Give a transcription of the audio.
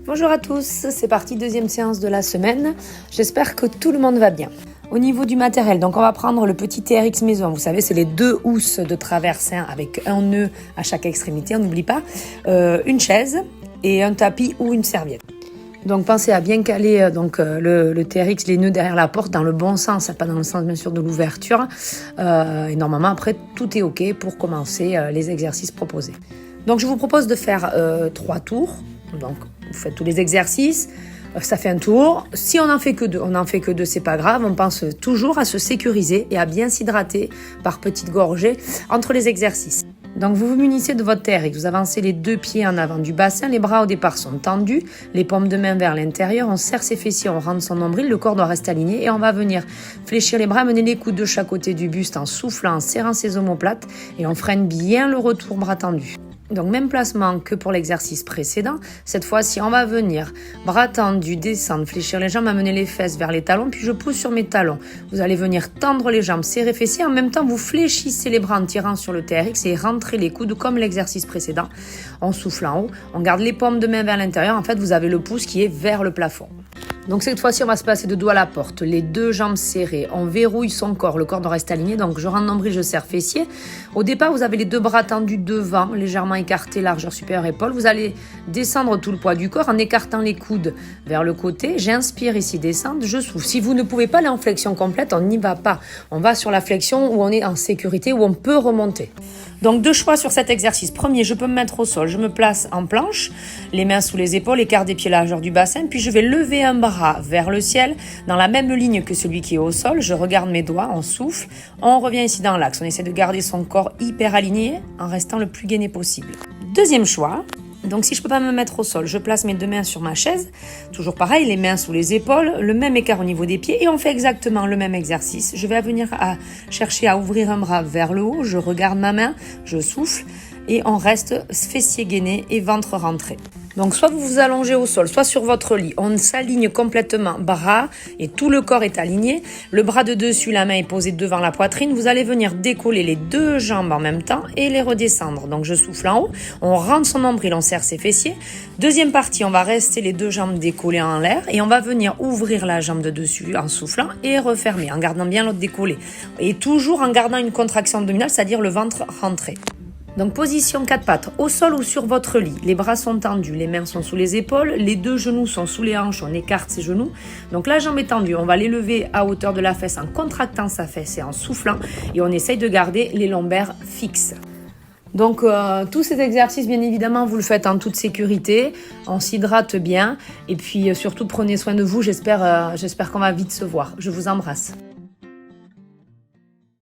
Bonjour à tous, c'est parti, deuxième séance de la semaine. J'espère que tout le monde va bien. Au niveau du matériel, donc on va prendre le petit TRX maison. Vous savez, c'est les 2 housses de traverse avec un nœud à chaque extrémité, on n'oublie pas. Une chaise et un tapis ou une serviette. Donc pensez à bien caler le TRX, les nœuds derrière la porte dans le bon sens, pas dans le sens bien sûr de l'ouverture. Et normalement après tout est ok pour commencer les exercices proposés. Donc je vous propose de faire 3 tours. Donc vous faites tous les exercices, ça fait un tour. Si on n'en fait que 2, c'est pas grave. On pense toujours à se sécuriser et à bien s'hydrater par petites gorgées entre les exercices. Donc vous vous munissez de votre TRX, vous avancez les 2 pieds en avant du bassin, les bras au départ sont tendus, les paumes de main vers l'intérieur, on serre ses fessiers, on rentre son nombril, le corps doit rester aligné et on va venir fléchir les bras, mener les coudes de chaque côté du buste en soufflant, en serrant ses omoplates et on freine bien le retour bras tendus. Donc même placement que pour l'exercice précédent. Cette fois-ci, on va venir bras tendus, descendre, fléchir les jambes, amener les fesses vers les talons, puis je pousse sur mes talons. Vous allez venir tendre les jambes, serrer fessiers. En même temps, vous fléchissez les bras en tirant sur le TRX et rentrez les coudes comme l'exercice précédent. On souffle en haut, on garde les paumes de main vers l'intérieur. En fait, vous avez le pouce qui est vers le plafond. Donc cette fois-ci, on va se placer de dos à la porte, les 2 jambes serrées, on verrouille son corps, le corps doit rester aligné, donc je rentre nombril, je serre fessier. Au départ, vous avez les 2 bras tendus devant, légèrement écartés, largeur supérieure épaule. Vous allez descendre tout le poids du corps en écartant les coudes vers le côté. J'inspire ici, descendre, je souffle. Si vous ne pouvez pas aller en flexion complète, on n'y va pas. On va sur la flexion où on est en sécurité, où on peut remonter. Donc 2 choix sur cet exercice. Premier, je peux me mettre au sol, je me place en planche, les mains sous les épaules, écart des pieds largeur du bassin, puis je vais lever un bras vers le ciel, dans la même ligne que celui qui est au sol. Je regarde mes doigts, on souffle, on revient ici dans l'axe. On essaie de garder son corps hyper aligné en restant le plus gainé possible. Deuxième choix. Donc si je ne peux pas me mettre au sol, je place mes 2 mains sur ma chaise, toujours pareil, les mains sous les épaules, le même écart au niveau des pieds et on fait exactement le même exercice. Je vais venir à chercher à ouvrir un bras vers le haut, je regarde ma main, je souffle et on reste fessier gainé et ventre rentré. Donc soit vous vous allongez au sol, soit sur votre lit. On s'aligne complètement, bras et tout le corps est aligné. Le bras de dessus, la main est posée devant la poitrine. Vous allez venir décoller les 2 jambes en même temps et les redescendre. Donc je souffle en haut, on rentre son nombril, on serre ses fessiers. Deuxième partie, on va rester les 2 jambes décollées en l'air et on va venir ouvrir la jambe de dessus en soufflant et refermer, en gardant bien l'autre décollé. Et toujours en gardant une contraction abdominale, c'est-à-dire le ventre rentré. Donc position 4 pattes, au sol ou sur votre lit. Les bras sont tendus, les mains sont sous les épaules, les 2 genoux sont sous les hanches, on écarte ses genoux. Donc la jambe est tendue, on va l'élever à hauteur de la fesse en contractant sa fesse et en soufflant. Et on essaye de garder les lombaires fixes. Donc tous ces exercices, bien évidemment, vous le faites en toute sécurité, on s'hydrate bien. Et puis surtout, prenez soin de vous, j'espère qu'on va vite se voir. Je vous embrasse.